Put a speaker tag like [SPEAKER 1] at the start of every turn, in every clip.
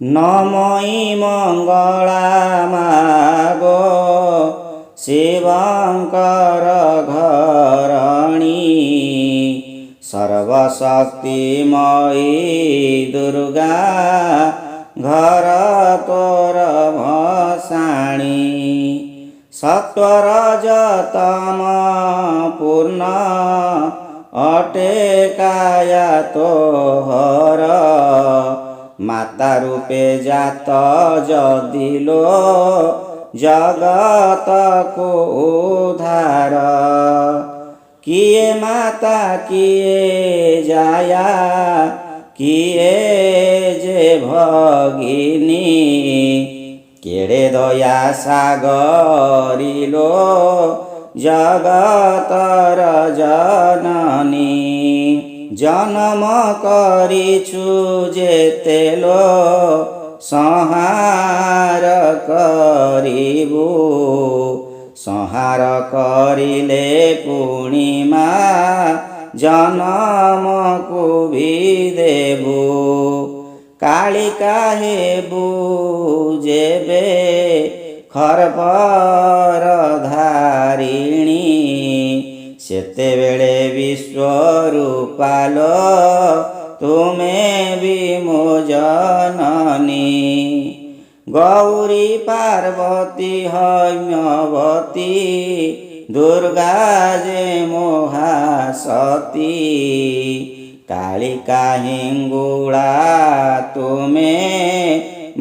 [SPEAKER 1] नमयि मङ्गला मागो शिवङ्कर घरणी सर्वशक्तिमयी दुर्गा घर तोर भसाणी सत्वरजतम पूर्ण अटे काया तोहर माता रूपे जात जदिलो जगत को उद्धार किए माता किए जाया किए जे भगिनी केड़े दया सागरिलो जगतर जननी जन्म करिछु जेतेलो संहार करिबु संहार करिले पूर्णिमा जन्म को भी देबु कालिका हेबु जेबे खरपर धारिणी सेतेबेले विश्वरूपालो तुमे भी मो जननी गौरी पार्वती हयवती दुर्गा जे महासती कालिका हिंगुला तुमे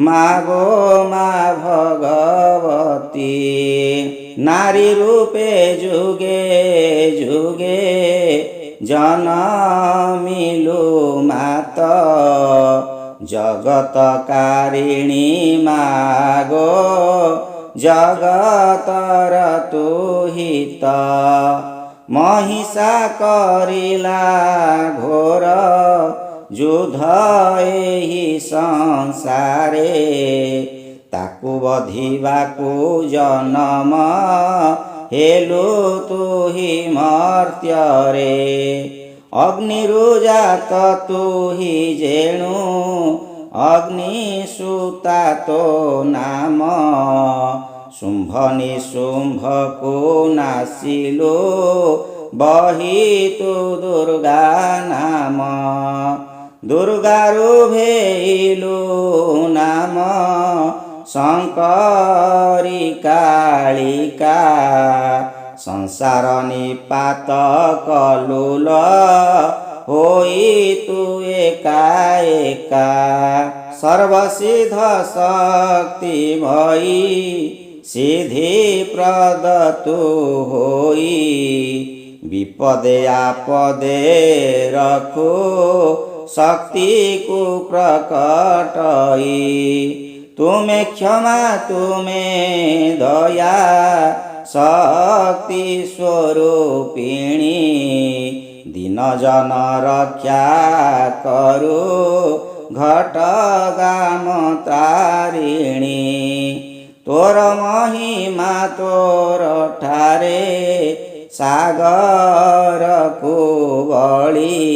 [SPEAKER 1] मागो मा भगवती नारी रूपे जुगे जुगे जनमिलु मात जगतकारिणी मागो जगतर तु हित महिषा करिला घोर युद्ध एही संसारे ताकु बधिबाकु जन्म हेलु तुही मर्त्यरे अग्निरुजात तुही जेणु अग्निसुता तो नाम शुंभ निशुंभ को नासिलो बही तु दुर्गा नाम दुर्गा रुभेलु नाम शंकरी कालिका संसार निपात कलुल होई तु एका एका सर्वसिद्ध शक्ति भई सिद्धि प्रद तु होई विपदे आपदे रखो शक्ति को प्रकटई तुमे क्षमा तुमे दया शक्ति स्वरूपिणी दिन जन रक्षा करू घटगाम तारिणी तोर महिमा तोर ठारे सागर को बळी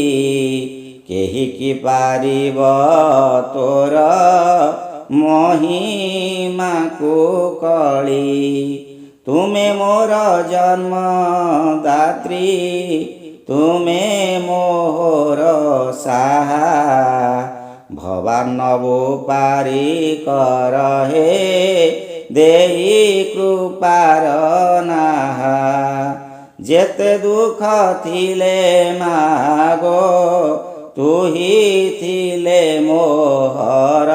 [SPEAKER 1] केही कि पारिब तोर महिमा को कली तुमे मोर जन्मदात्री तुमे मोर साहा भवानबो पारी कर हे देई कृपार नाहा जेते दुख थिले मागो तुही थिले मोहर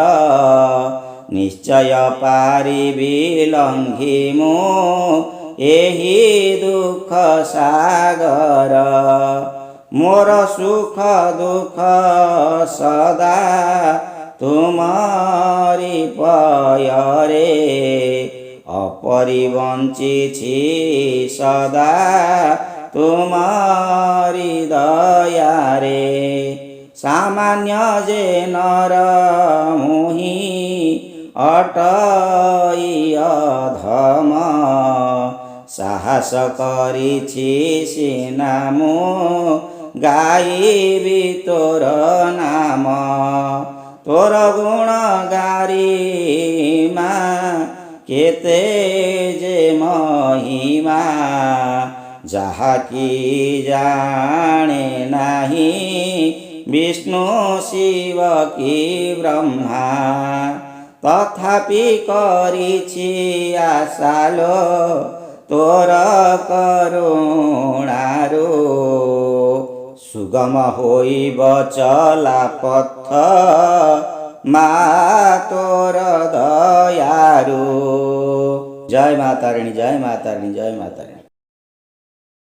[SPEAKER 1] निश्चय पारिबी लंघिमु एही दुख सागर मोर सुख दुख सदा तुमारी पयरे अपरिवंचिछि सदा तुमारी दयारे सामान्य जे नर मुहि अटई अधम साहस करिछि सिना मु गाइबी तोर नाम ତୋର ଗୁଣ ଗାରିମା କେତେ ଯେ ମହିମା ଯାହାକି ଜାଣେ ନାହିଁ ବିଷ୍ଣୁ ଶିବ କି ବ୍ରହ୍ମା ତଥାପି କରିଛି ଆଶାଲୋ ତୋର କରୁଣାରୁ ସୁଗମ ହୋଇବ ଚଲା ପଥ ମା ତୋର ଦୟାରୁ। ଜୟ ମା ତାରିଣୀ, ଜୟ ମା ତାରିଣୀ, ଜୟ ମା ତାରିଣୀ।